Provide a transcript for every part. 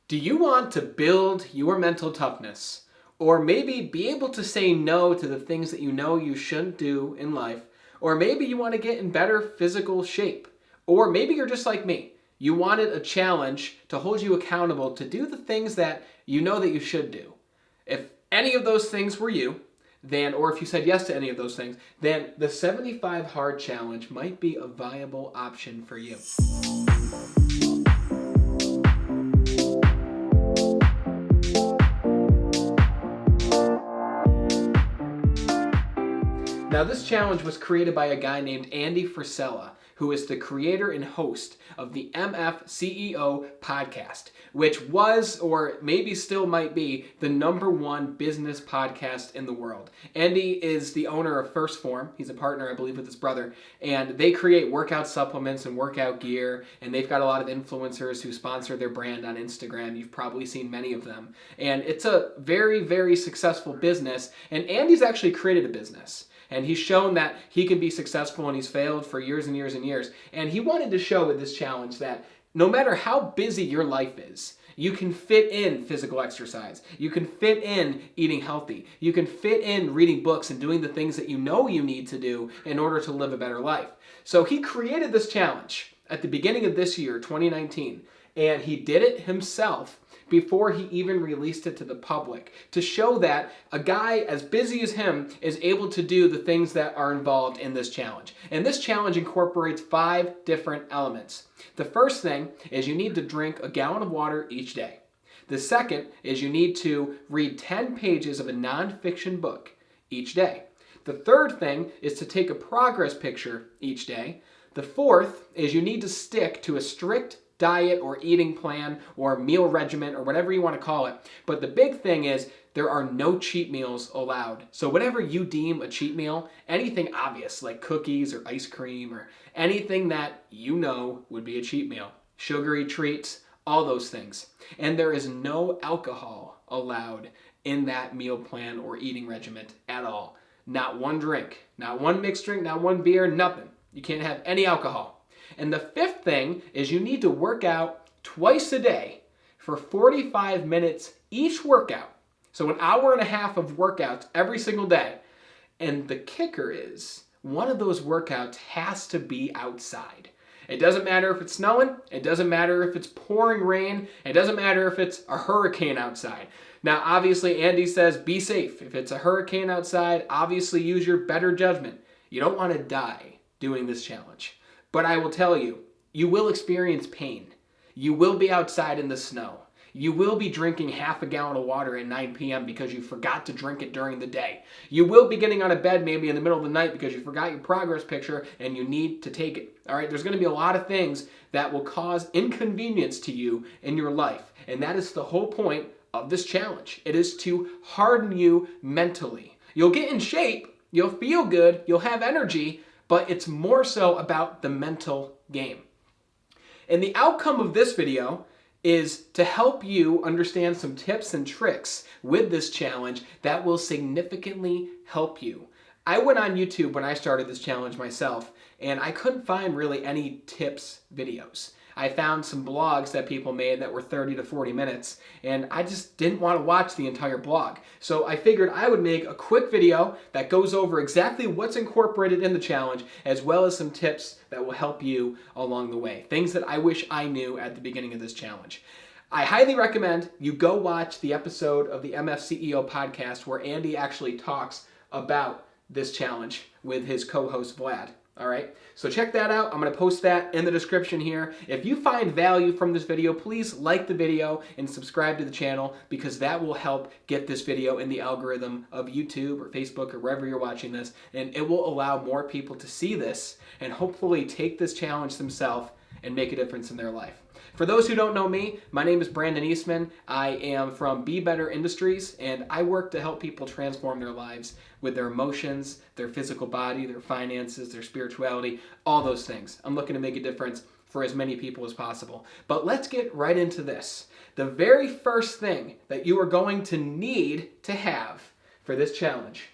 Do you want to build your mental toughness? Or maybe be able to say no to the things that you know you shouldn't do in life? Or maybe you want to get in better physical shape? Or maybe you're just like me. You wanted a challenge to hold you accountable to do the things that you know that you should do. If any of those things were you, or if you said yes to any of those things, then the 75 Hard Challenge might be a viable option for you. Now, this challenge was created by a guy named Andy Frisella, who is the creator and host of the MFCEO Podcast, which was, or maybe still might be, the #1 business podcast in the world. Andy is the owner of First Form. He's a partner, I believe, with his brother, and they create workout supplements and workout gear, and they've got a lot of influencers who sponsor their brand on Instagram. You've probably seen many of them. And it's a very, very successful business, and Andy's actually created a business. And he's shown that he can be successful, and he's failed for years and years and years. And he wanted to show with this challenge that no matter how busy your life is, you can fit in physical exercise. You can fit in eating healthy. You can fit in reading books and doing the things that you know you need to do in order to live a better life. So he created this challenge at the beginning of this year, 2019, and he did it himself before he even released it to the public, to show that a guy as busy as him is able to do the things that are involved in this challenge. And this challenge incorporates 5 different elements. The first thing is you need to drink a gallon of water each day. The second is you need to read 10 pages of a nonfiction book each day. The third thing is to take a progress picture each day. The fourth is you need to stick to a strict diet or eating plan or meal regimen or whatever you want to call it. But the big thing is there are no cheat meals allowed. So whatever you deem a cheat meal, anything obvious like cookies or ice cream or anything that you know would be a cheat meal, sugary treats, all those things. And there is no alcohol allowed in that meal plan or eating regimen at all. Not one drink, not one mixed drink, not one beer, nothing. You can't have any alcohol. And the fifth thing is you need to work out twice a day for 45 minutes each workout. So an hour and a half of workouts every single day. And the kicker is one of those workouts has to be outside. It doesn't matter if it's snowing. It doesn't matter if it's pouring rain. It doesn't matter if it's a hurricane outside. Now, obviously, Andy says be safe. If it's a hurricane outside, obviously use your better judgment. You don't want to die doing this challenge. But I will tell you, you will experience pain. You will be outside in the snow. You will be drinking half a gallon of water at 9 p.m. because you forgot to drink it during the day. You will be getting out of bed maybe in the middle of the night because you forgot your progress picture and you need to take it. All right, there's going to be a lot of things that will cause inconvenience to you in your life. And that is the whole point of this challenge. It is to harden you mentally. You'll get in shape, you'll feel good, you'll have energy, but it's more so about the mental game. And the outcome of this video is to help you understand some tips and tricks with this challenge that will significantly help you. I went on YouTube when I started this challenge myself, and I couldn't find really any tips videos. I found some blogs that people made that were 30 to 40 minutes, and I just didn't want to watch the entire blog. So I figured I would make a quick video that goes over exactly what's incorporated in the challenge, as well as some tips that will help you along the way. Things that I wish I knew at the beginning of this challenge. I highly recommend you go watch the episode of the MFCEO Podcast where Andy actually talks about this challenge with his co-host Vlad. All right, so check that out. I'm going to post that in the description here. If you find value from this video, please like the video and subscribe to the channel because that will help get this video in the algorithm of YouTube or Facebook or wherever you're watching this, and it will allow more people to see this and hopefully take this challenge themselves and make a difference in their life. For those who don't know me, my name is Brandon Eastman. I am from Be Better Industries, and I work to help people transform their lives with their emotions, their physical body, their finances, their spirituality, all those things. I'm looking to make a difference for as many people as possible. But let's get right into this. The very first thing that you are going to need to have for this challenge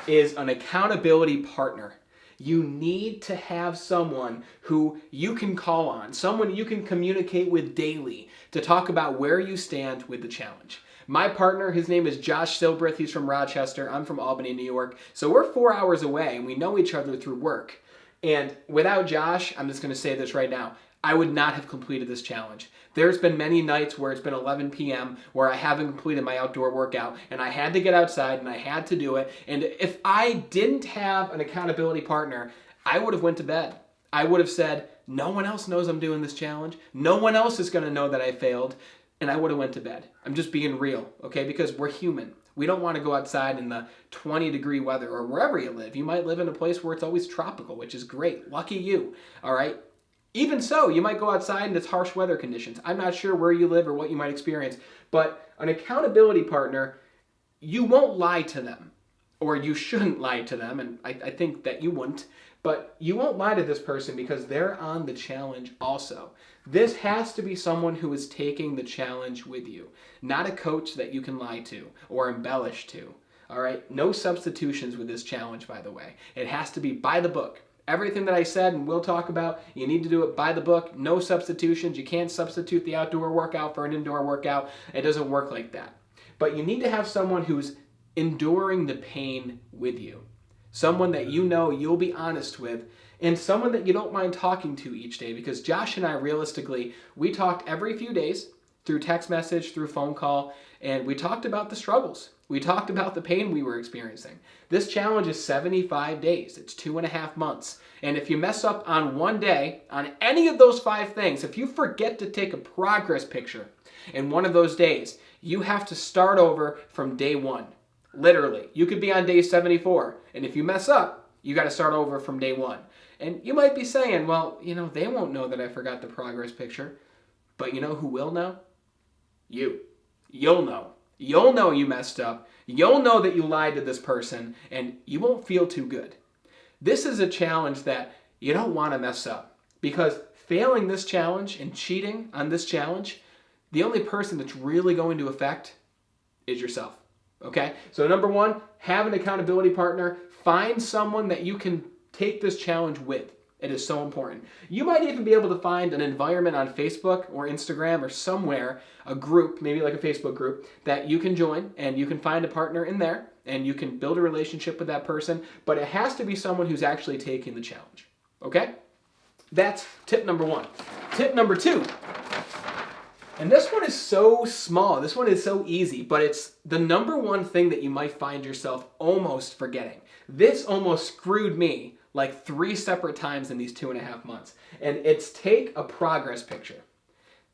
is an accountability partner. You need to have someone who you can call on, someone you can communicate with daily to talk about where you stand with the challenge. My partner, his name is Josh Silbrith. He's from Rochester. I'm from Albany, New York. So we're 4 hours away, and we know each other through work. And without Josh, I'm just going to say this right now, I would not have completed this challenge. There's been many nights where it's been 11 p.m. where I haven't completed my outdoor workout, and I had to get outside, and I had to do it. And if I didn't have an accountability partner, I would have went to bed. I would have said, no one else knows I'm doing this challenge. No one else is going to know that I failed. And I would have went to bed. I'm just being real, okay? Because we're human. We don't want to go outside in the 20-degree weather or wherever you live. You might live in a place where it's always tropical, which is great. Lucky you, all right? Even so, you might go outside in its harsh weather conditions. I'm not sure where you live or what you might experience, but an accountability partner, you won't lie to them, or you shouldn't lie to them, and I think that you wouldn't, but you won't lie to this person because they're on the challenge also. This has to be someone who is taking the challenge with you, not a coach that you can lie to or embellish to, all right? No substitutions with this challenge, by the way. It has to be by the book. Everything that I said and we'll talk about, you need to do it by the book, no substitutions. You can't substitute the outdoor workout for an indoor workout. It doesn't work like that. But you need to have someone who's enduring the pain with you, someone that you know you'll be honest with, and someone that you don't mind talking to each day, because Josh and I, realistically, we talked every few days through text message, through phone call, and we talked about the struggles. We talked about the pain we were experiencing. This challenge is 75 days. It's 2.5 months. And if you mess up on one day, on any of those 5 things, if you forget to take a progress picture in one of those days, you have to start over from day 1. Literally. You could be on day 74, and if you mess up, you got to start over from day 1. And you might be saying, well, they won't know that I forgot the progress picture. But you know who will know? You. You'll know. You'll know you messed up. You'll know that you lied to this person, and you won't feel too good. This is a challenge that you don't want to mess up, because failing this challenge and cheating on this challenge, the only person that's really going to affect is yourself. Okay? So number 1, have an accountability partner. Find someone that you can take this challenge with. It is so important. You might even be able to find an environment on Facebook or Instagram or somewhere, a group, maybe like a Facebook group, that you can join, and you can find a partner in there, and you can build a relationship with that person, but it has to be someone who's actually taking the challenge. Okay? That's tip number 1. Tip number 2. And this one is so small. This one is so easy, but it's the number 1 thing that you might find yourself almost forgetting. This almost screwed me like 3 separate times in these 2.5 months. And it's take a progress picture.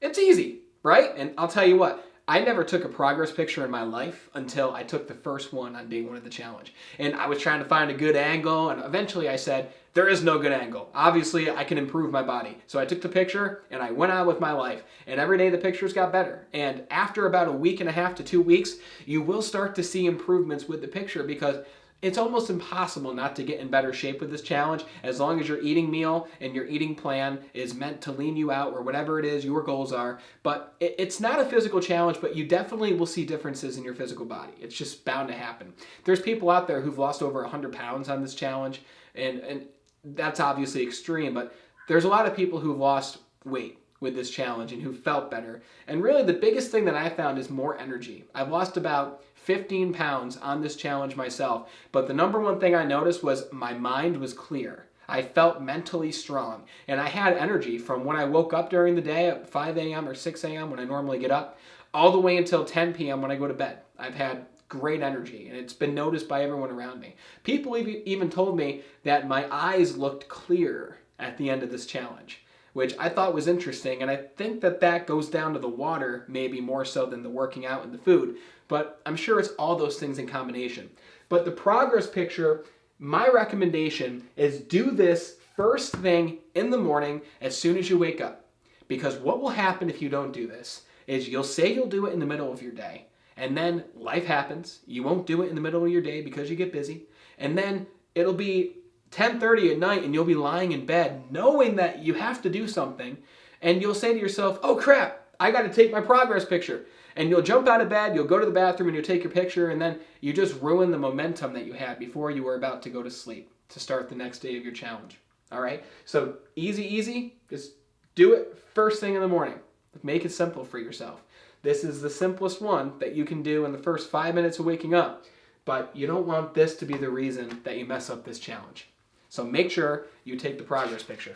It's easy, right? And I'll tell you what, I never took a progress picture in my life until I took the first one on day 1 of the challenge. And I was trying to find a good angle, and eventually I said, there is no good angle. Obviously, I can improve my body. So I took the picture, and I went on with my life. And every day the pictures got better. And after about 1.5 weeks to 2 weeks, you will start to see improvements with the picture, because it's almost impossible not to get in better shape with this challenge, as long as your eating meal and your eating plan is meant to lean you out, or whatever it is your goals are. But it's not a physical challenge, but you definitely will see differences in your physical body. It's just bound to happen. There's people out there who've lost over 100 pounds on this challenge, and that's obviously extreme, but there's a lot of people who've lost weight with this challenge and who felt better. And really the biggest thing that I found is more energy. I've lost about 15 pounds on this challenge myself, but the number 1 thing I noticed was my mind was clear. I felt mentally strong, and I had energy from when I woke up during the day at 5 a.m. or 6 a.m. when I normally get up, all the way until 10 p.m. when I go to bed. I've had great energy, and it's been noticed by everyone around me. People even told me that my eyes looked clear at the end of this challenge, which I thought was interesting, and I think that goes down to the water maybe more so than the working out and the food, but I'm sure it's all those things in combination. But the progress picture, my recommendation is do this first thing in the morning as soon as you wake up, because what will happen if you don't do this is you'll say you'll do it in the middle of your day, and then life happens. You won't do it in the middle of your day because you get busy, and then it'll be 10:30 at night and you'll be lying in bed knowing that you have to do something, and you'll say to yourself, oh crap, I got to take my progress picture. And you'll jump out of bed, you'll go to the bathroom, and you'll take your picture, and then you just ruin the momentum that you had before you were about to go to sleep. to start the next day of your challenge. All right? So easy. Just do it first thing in the morning. Make it simple for yourself. This is the simplest one that you can do in the first 5 minutes of waking up. But you don't want this to be the reason that you mess up this challenge. So make sure you take the progress picture.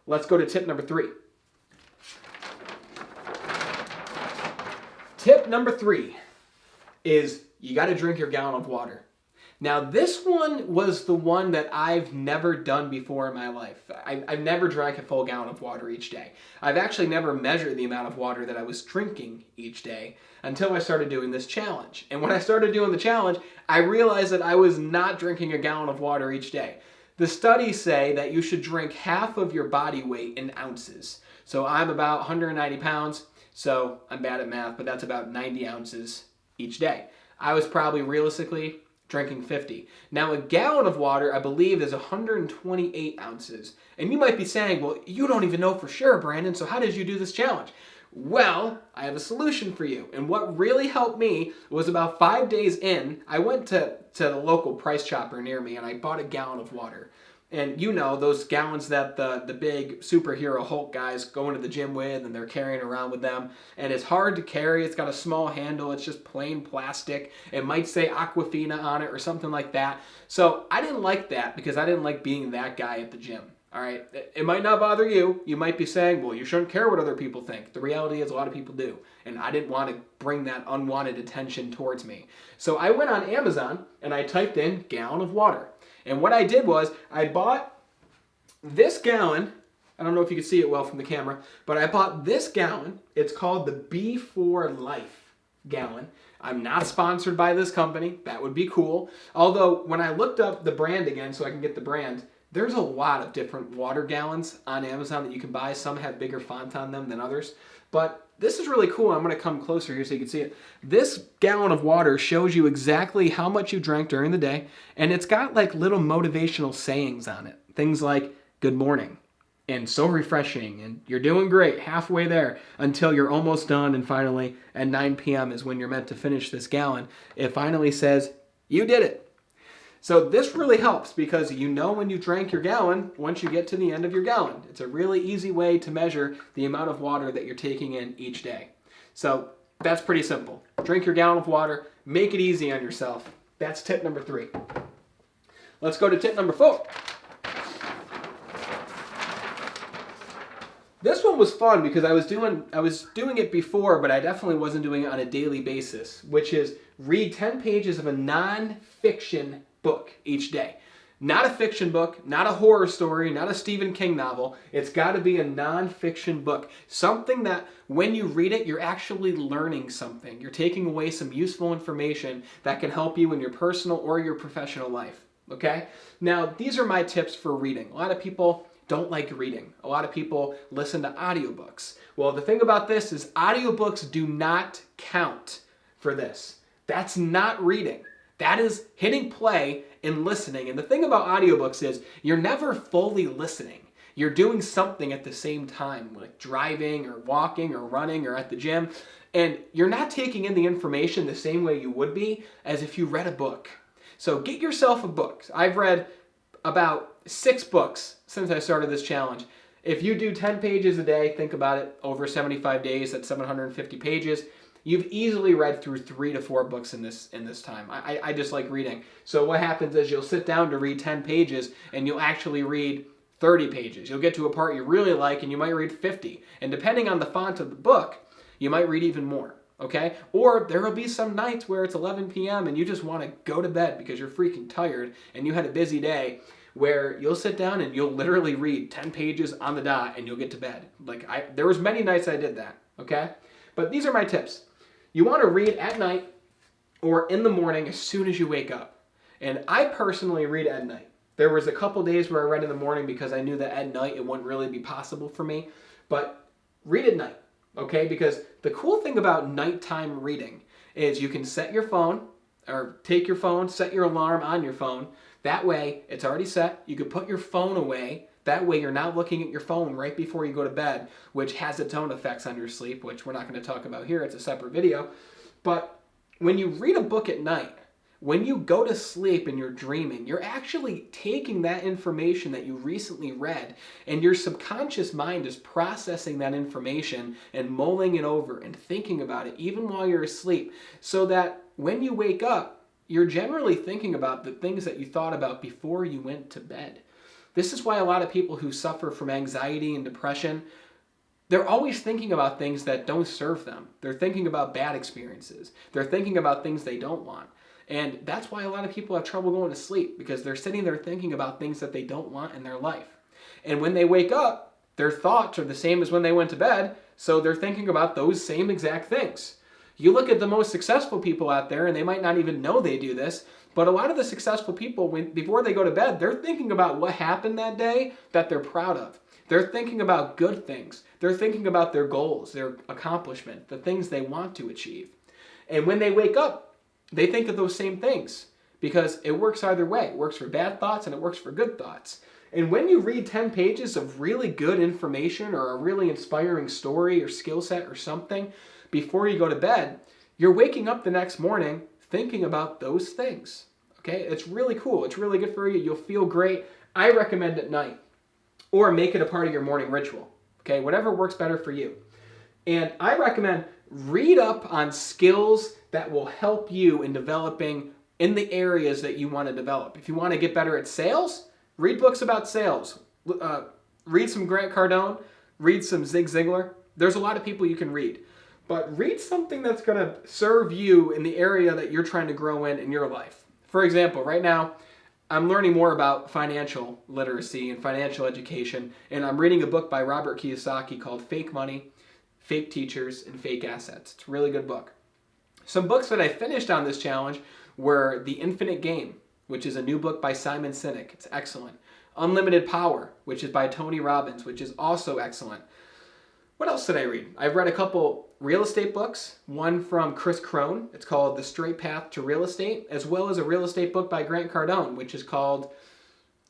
Let's go to tip number 3. Tip number 3 is you got to drink your gallon of water. Now, this one was the one that I've never done before in my life. I've never drank a full gallon of water each day. I've actually never measured the amount of water that I was drinking each day until I started doing this challenge. And when I started doing the challenge, I realized that I was not drinking a gallon of water each day. The studies say that you should drink half of your body weight in ounces. So I'm about 190 pounds, so I'm bad at math, but that's about 90 ounces each day. I was probably realistically drinking 50. Now, a gallon of water, I believe, is 128 ounces. And you might be saying, well, you don't even know for sure, Brandon, so how did you do this challenge? Well, I have a solution for you. And what really helped me was about 5 days in, I went to the local Price Chopper near me and I bought a gallon of water. And you know, those gallons that the big superhero Hulk guys go into the gym with and they're carrying around with them. And it's hard to carry. It's got a small handle. It's just plain plastic. It might say Aquafina on it or something like that. So I didn't like that because I didn't like being that guy at the gym. All right. It might not bother you. You might be saying, well, you shouldn't care what other people think. The reality is a lot of people do. And I didn't want to bring that unwanted attention towards me. So I went on Amazon and I typed in gallon of water. And what I did was I bought this gallon. I don't know if you can see it well from the camera, but I bought this gallon. It's called the B4 Life gallon. I'm not sponsored by this company. That would be cool. Although when I looked up the brand again so I can get the brand, there's a lot of different water gallons on Amazon that you can buy. Some have bigger font on them than others. But this is really cool. I'm going to come closer here so you can see it. This gallon of water shows you exactly how much you drank during the day. And it's got like little motivational sayings on it. Things like, good morning, and so refreshing, and you're doing great, halfway there, until you're almost done. And finally, at 9 p.m. is when you're meant to finish this gallon. It finally says, you did it. So this really helps because you know when you drank your gallon once you get to the end of your gallon. It's a really easy way to measure the amount of water that you're taking in each day. So that's pretty simple. Drink your gallon of water. Make it easy on yourself. That's tip number 3. Let's go to tip number 4. This one was fun because I was doing it before, but I definitely wasn't doing it on a daily basis, which is read 10 pages of a non-fiction book each day. Not a fiction book, not a horror story, not a Stephen King novel. It's got to be a non-fiction book. Something that when you read it, you're actually learning something. You're taking away some useful information that can help you in your personal or your professional life. Okay? Now, these are my tips for reading. A lot of people don't like reading. A lot of people listen to audiobooks. Well, the thing about this is audiobooks do not count for this. That's not reading. That is hitting play and listening. And the thing about audiobooks is you're never fully listening. You're doing something at the same time, like driving or walking or running or at the gym. And you're not taking in the information the same way you would be as if you read a book. So get yourself a book. I've read about 6 books since I started this challenge. If you do 10 pages a day, think about it, over 75 days, that's 750 pages. You've easily read through 3 to 4 books in this time. I just like reading. So what happens is you'll sit down to read 10 pages and you'll actually read 30 pages. You'll get to a part you really like and you might read 50. And depending on the font of the book, you might read even more. Okay? Or there will be some nights where it's 11 p.m. and you just want to go to bed because you're freaking tired and you had a busy day, where you'll sit down and you'll literally read 10 pages on the dot and you'll get to bed. There was many nights I did that. Okay? But these are my tips. You want to read at night or in the morning as soon as you wake up. And I personally read at night. There was a couple days where I read in the morning because I knew that at night it wouldn't really be possible for me. But read at night, okay? Because the cool thing about nighttime reading is you can set your phone or take your phone, set your alarm on your phone. That way, it's already set. You could put your phone away. That way, you're not looking at your phone right before you go to bed, which has its own effects on your sleep, which we're not going to talk about here. It's a separate video. But when you read a book at night, when you go to sleep and you're dreaming, you're actually taking that information that you recently read, and your subconscious mind is processing that information and mulling it over and thinking about it even while you're asleep, so that when you wake up, you're generally thinking about the things that you thought about before you went to bed. This is why a lot of people who suffer from anxiety and depression, they're always thinking about things that don't serve them. They're thinking about bad experiences. They're thinking about things they don't want. And that's why a lot of people have trouble going to sleep, because they're sitting there thinking about things that they don't want in their life. And when they wake up, their thoughts are the same as when they went to bed, so they're thinking about those same exact things. You look at the most successful people out there, and they might not even know they do this, but a lot of the successful people, before they go to bed, they're thinking about what happened that day that they're proud of. They're thinking about good things. They're thinking about their goals, their accomplishment, the things they want to achieve. And when they wake up, they think of those same things, because it works either way. It works for bad thoughts and it works for good thoughts. And when you read 10 pages of really good information or a really inspiring story or skill set or something before you go to bed, you're waking up the next morning thinking about those things. Okay? It's really cool. It's really good for you. You'll feel great. I recommend at night, or make it a part of your morning ritual. Okay? Whatever works better for you. And I recommend read up on skills that will help you in developing in the areas that you want to develop. If you want to get better at sales, read books about sales. Read some Grant Cardone, read some Zig Ziglar. There's a lot of people you can read. But read something that's going to serve you in the area that you're trying to grow in your life. For example, right now, I'm learning more about financial literacy and financial education, and I'm reading a book by Robert Kiyosaki called Fake Money, Fake Teachers, and Fake Assets. It's a really good book. Some books that I finished on this challenge were The Infinite Game, which is a new book by Simon Sinek. It's excellent. Unlimited Power, which is by Tony Robbins, which is also excellent. What else did I read? I've read a couple real estate books, one from Chris Crone. It's called The Straight Path to Real Estate, as well as a real estate book by Grant Cardone, which is called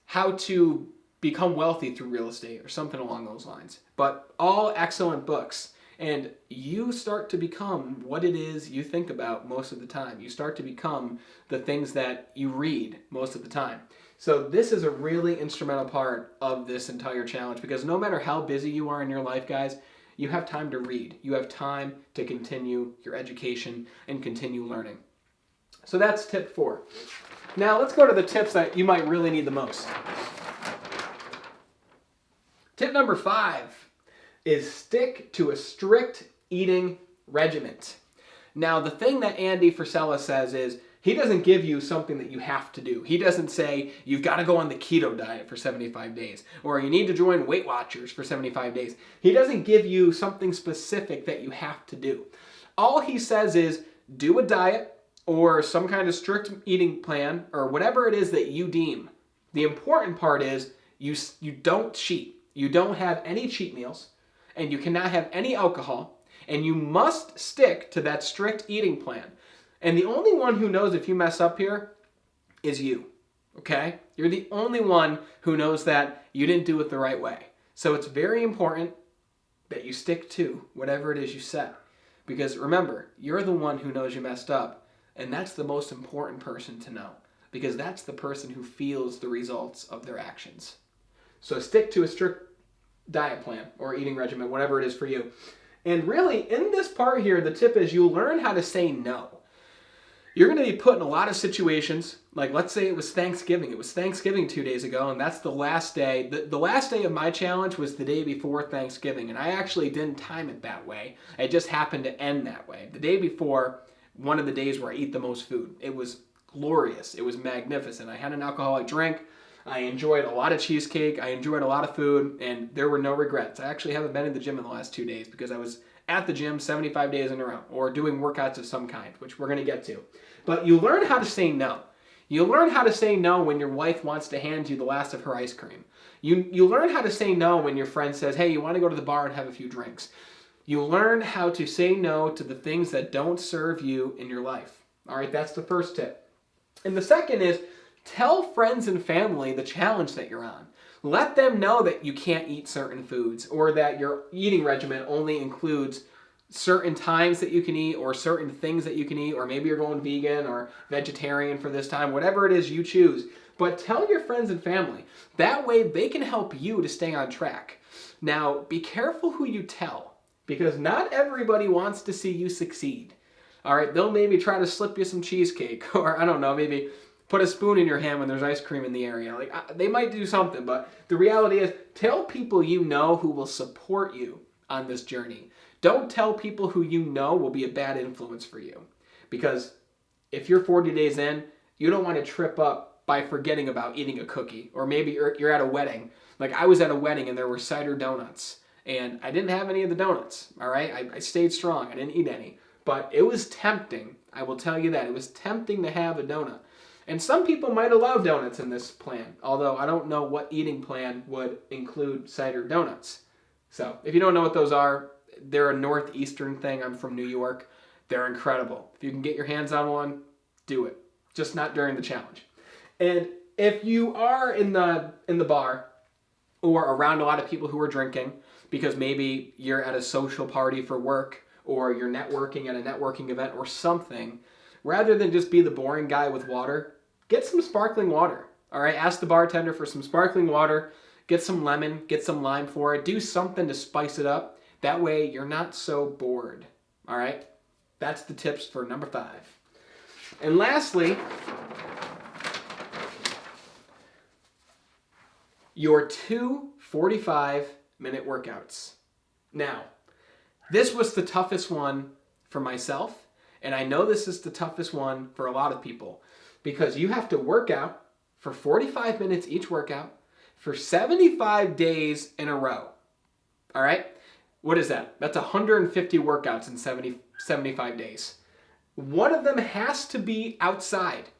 How to Become Wealthy Through Real Estate, or something along those lines. But all excellent books. And you start to become what it is you think about most of the time. You start to become the things that you read most of the time. So this is a really instrumental part of this entire challenge, because no matter how busy you are in your life, guys, you have time to read. You have time to continue your education and continue learning. So that's tip 4. Now let's go to the tips that you might really need the most. Tip number 5 is stick to a strict eating regimen. Now, the thing that Andy Frisella says is he doesn't give you something that you have to do. He doesn't say you've got to go on the keto diet for 75 days or you need to join Weight Watchers for 75 days. He doesn't give you something specific that you have to do. All he says is do a diet or some kind of strict eating plan or whatever it is that you deem. The important part is you don't cheat. You don't have any cheat meals. And you cannot have any alcohol, and you must stick to that strict eating plan. And the only one who knows if you mess up here is you, okay? You're the only one who knows that you didn't do it the right way. So it's very important that you stick to whatever it is you set. Because remember, you're the one who knows you messed up, and that's the most important person to know, because that's the person who feels the results of their actions. So stick to a strict diet plan or eating regimen, whatever it is for you. And really, in this part here, the tip is you'll learn how to say no. You're going to be put in a lot of situations, like let's say it was Thanksgiving. It was Thanksgiving 2 days ago, and that's the last day. The last day of my challenge was the day before Thanksgiving, and I actually didn't time it that way. It just happened to end that way. The day before, one of the days where I eat the most food. It was glorious. It was magnificent. I had an alcoholic drink. I enjoyed a lot of cheesecake. I enjoyed a lot of food, and there were no regrets. I actually haven't been in the gym in the last 2 days because I was at the gym 75 days in a row or doing workouts of some kind, which we're going to get to. But you learn how to say no. You learn how to say no when your wife wants to hand you the last of her ice cream. You learn how to say no when your friend says, hey, you want to go to the bar and have a few drinks. You learn how to say no to the things that don't serve you in your life. All right, that's the first tip. And the second is, tell friends and family the challenge that you're on. Let them know that you can't eat certain foods or that your eating regimen only includes certain times that you can eat or certain things that you can eat, or maybe you're going vegan or vegetarian for this time, whatever it is you choose. But tell your friends and family. That way they can help you to stay on track. Now, be careful who you tell, because not everybody wants to see you succeed. All right, they'll maybe try to slip you some cheesecake, or I don't know, maybe put a spoon in your hand when there's ice cream in the area. Like, they might do something, but the reality is, tell people you know who will support you on this journey. Don't tell people who you know will be a bad influence for you. Because if you're 40 days in, you don't want to trip up by forgetting about eating a cookie. Or maybe you're at a wedding. Like, I was at a wedding and there were cider donuts. And I didn't have any of the donuts, all right? I stayed strong. I didn't eat any. But it was tempting. I will tell you that. It was tempting to have a donut. And some people might allow donuts in this plan. Although I don't know what eating plan would include cider donuts. So if you don't know what those are, they're a northeastern thing. I'm from New York. They're incredible. If you can get your hands on one, do it. Just not during the challenge. And if you are in the bar or around a lot of people who are drinking, because maybe you're at a social party for work or you're networking at a networking event or something, rather than just be the boring guy with water, get some sparkling water. All right, ask the bartender for some sparkling water, get some lemon, get some lime for it, do something to spice it up. That way you're not so bored. All right, that's the tips for number 5. And lastly, your 2 45-minute workouts. Now, this was the toughest one for myself, and I know this is the toughest one for a lot of people, because you have to work out for 45 minutes each workout for 75 days in a row. All right? What is that? That's 150 workouts in 75 days. One of them has to be outside.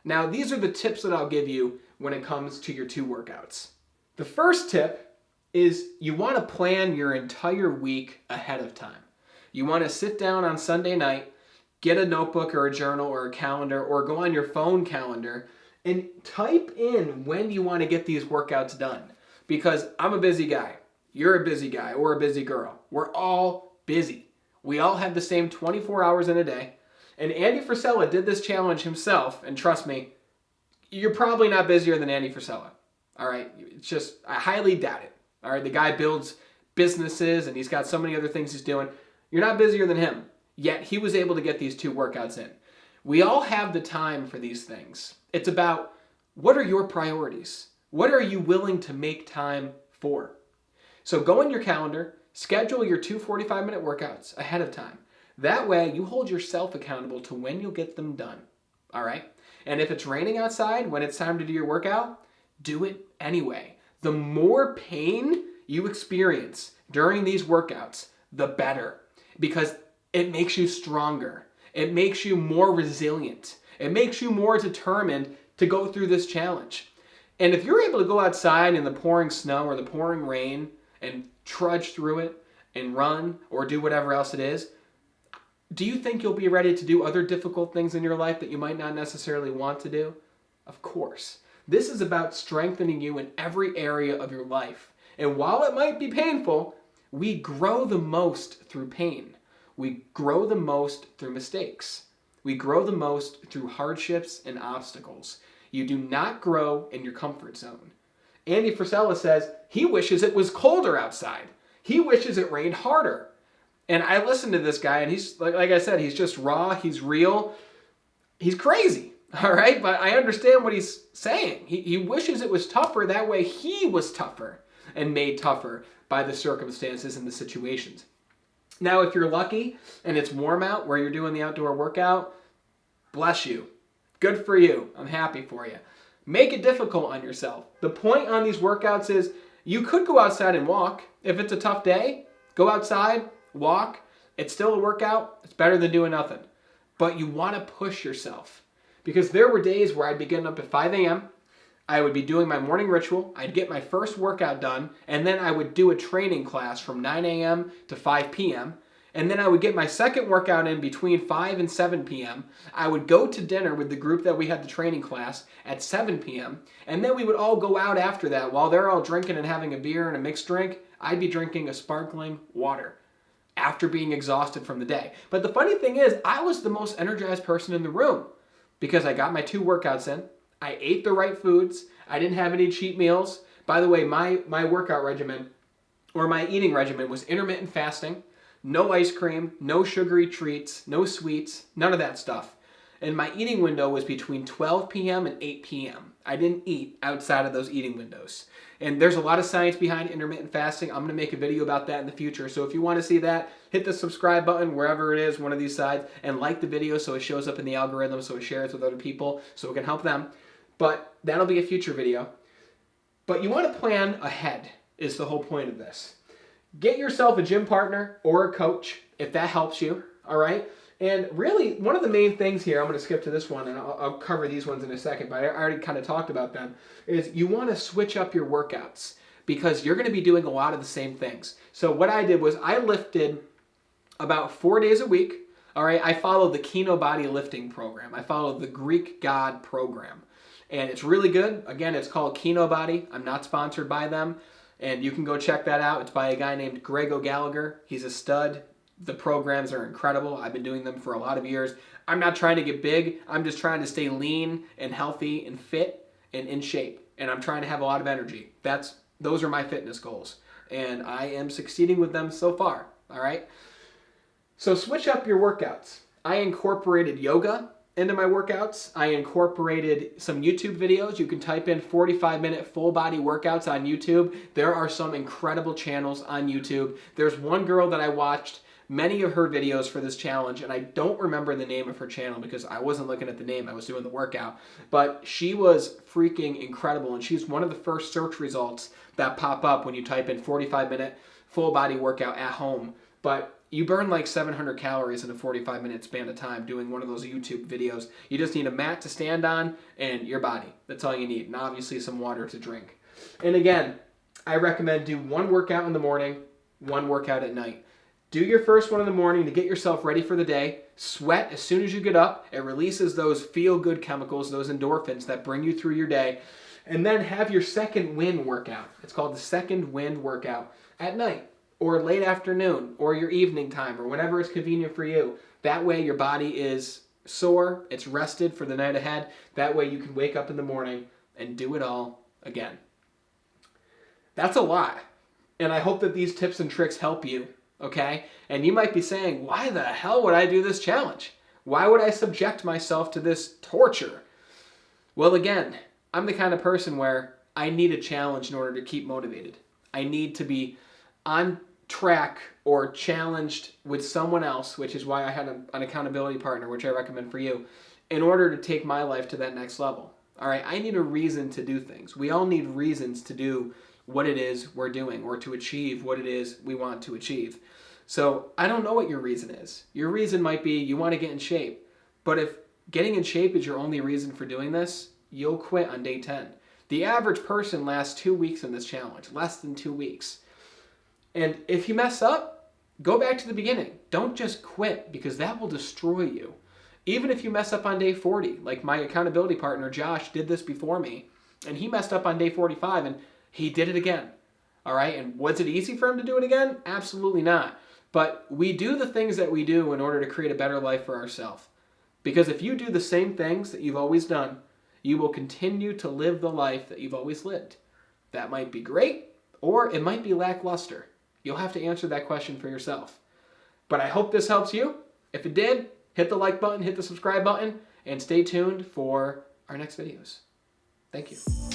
Now, these are the tips that I'll give you when it comes to your 2 workouts. The first tip is you want to plan your entire week ahead of time. You want to sit down on Sunday night, get a notebook or a journal or a calendar, or go on your phone calendar and type in when you want to get these workouts done. Because I'm a busy guy. You're a busy guy or a busy girl. We're all busy. We all have the same 24 hours in a day. And Andy Frisella did this challenge himself, and trust me, you're probably not busier than Andy Frisella. All right? It's just, I highly doubt it. All right? The guy builds businesses, and he's got so many other things he's doing. You're not busier than him. Yet he was able to get these 2 workouts in. We all have the time for these things. It's about, what are your priorities? What are you willing to make time for? So go in your calendar, schedule your 2 45-minute workouts ahead of time. That way you hold yourself accountable to when you'll get them done. All right? And if it's raining outside when it's time to do your workout, do it anyway. The more pain you experience during these workouts, the better. Because it makes you stronger. It makes you more resilient. It makes you more determined to go through this challenge. And if you're able to go outside in the pouring snow or the pouring rain and trudge through it and run or do whatever else it is, do you think you'll be ready to do other difficult things in your life that you might not necessarily want to do? Of course. This is about strengthening you in every area of your life. And while it might be painful, we grow the most through pain. We grow the most through mistakes. We grow the most through hardships and obstacles. You do not grow in your comfort zone. Andy Frisella says he wishes it was colder outside. He wishes it rained harder. And I listened to this guy, and he's, like I said, he's just raw, he's real, he's crazy, all right? But I understand what he's saying. He wishes it was tougher, that way he was tougher and made tougher by the circumstances and the situations. Now, if you're lucky and it's warm out where you're doing the outdoor workout, bless you. Good for you. I'm happy for you. Make it difficult on yourself. The point on these workouts is you could go outside and walk. If it's a tough day, go outside, walk. It's still a workout. It's better than doing nothing. But you want to push yourself. Because there were days where I'd be getting up at 5 a.m., I would be doing my morning ritual, I'd get my first workout done, and then I would do a training class from 9 a.m. to 5 p.m., and then I would get my second workout in between 5 and 7 p.m. I would go to dinner with the group that we had the training class at 7 p.m., and then we would all go out after that. While they're all drinking and having a beer and a mixed drink, I'd be drinking a sparkling water. after being exhausted from the day. But the funny thing is, I was the most energized person in the room because I got my 2 workouts in. I ate the right foods. I didn't have any cheat meals. By the way, my workout regimen or my eating regimen was intermittent fasting, no ice cream, no sugary treats, no sweets, none of that stuff. And my eating window was between 12 p.m. and 8 p.m. I didn't eat outside of those eating windows. And there's a lot of science behind intermittent fasting. I'm going to make a video about that in the future. So if you want to see that, hit the subscribe button wherever it is, one of these sides, and like the video so it shows up in the algorithm, so it shares with other people, so it can help them. But that'll be a future video. But you want to plan ahead is the whole point of this. Get yourself a gym partner or a coach if that helps you, all right? And really, one of the main things here, I'm going to skip to this one, and I'll cover these ones in a second, but I already kind of talked about them, is you want to switch up your workouts because you're going to be doing a lot of the same things. So what I did was I lifted about 4 days a week, all right? I followed the Kino Body Lifting Program. I followed the Greek God program, and it's really good. Again, it's called Kino Body. I'm not sponsored by them, and you can go check that out. It's by a guy named Greg O'Gallagher. He's a stud. The programs are incredible. I've been doing them for a lot of years. I'm not trying to get big. I'm just trying to stay lean and healthy and fit and in shape. And I'm trying to have a lot of energy. Those are my fitness goals. And I am succeeding with them so far. All right? So switch up your workouts. I incorporated yoga into my workouts. I incorporated some YouTube videos. You can type in 45-minute full body workouts on YouTube. There are some incredible channels on YouTube. There's one girl that I watched many of her videos for this challenge, and I don't remember the name of her channel because I wasn't looking at the name. I was doing the workout. But she was freaking incredible, and she's one of the first search results that pop up when you type in 45-minute full body workout at home. But you burn like 700 calories in a 45-minute span of time doing one of those YouTube videos. You just need a mat to stand on and your body. That's all you need. And obviously some water to drink. And again, I recommend do one workout in the morning, one workout at night. Do your first one in the morning to get yourself ready for the day. Sweat as soon as you get up. It releases those feel-good chemicals, those endorphins that bring you through your day. And then have your second wind workout. It's called the second wind workout at night or late afternoon or your evening time or whenever is convenient for you. That way your body is sore, it's rested for the night ahead. That way you can wake up in the morning and do it all again. That's a lot. And I hope that these tips and tricks help you. Okay? And you might be saying, why the hell would I do this challenge? Why would I subject myself to this torture? Well, again, I'm the kind of person where I need a challenge in order to keep motivated. I need to be on track or challenged with someone else, which is why I had an accountability partner, which I recommend for you, in order to take my life to that next level. All right? I need a reason to do things. We all need reasons to do what it is we're doing or to achieve what it is we want to achieve. So I don't know what your reason is. Your reason might be you want to get in shape. But if getting in shape is your only reason for doing this, you'll quit on day 10. The average person lasts 2 weeks in this challenge, less than 2 weeks. And if you mess up, go back to the beginning. Don't just quit because that will destroy you. Even if you mess up on day 40, like my accountability partner Josh did this before me, and he messed up on day 45 and he did it again. All right? And was it easy for him to do it again? Absolutely not. But we do the things that we do in order to create a better life for ourselves. Because if you do the same things that you've always done, you will continue to live the life that you've always lived. That might be great, or it might be lackluster. You'll have to answer that question for yourself. But I hope this helps you. If it did, hit the like button, hit the subscribe button, and stay tuned for our next videos. Thank you.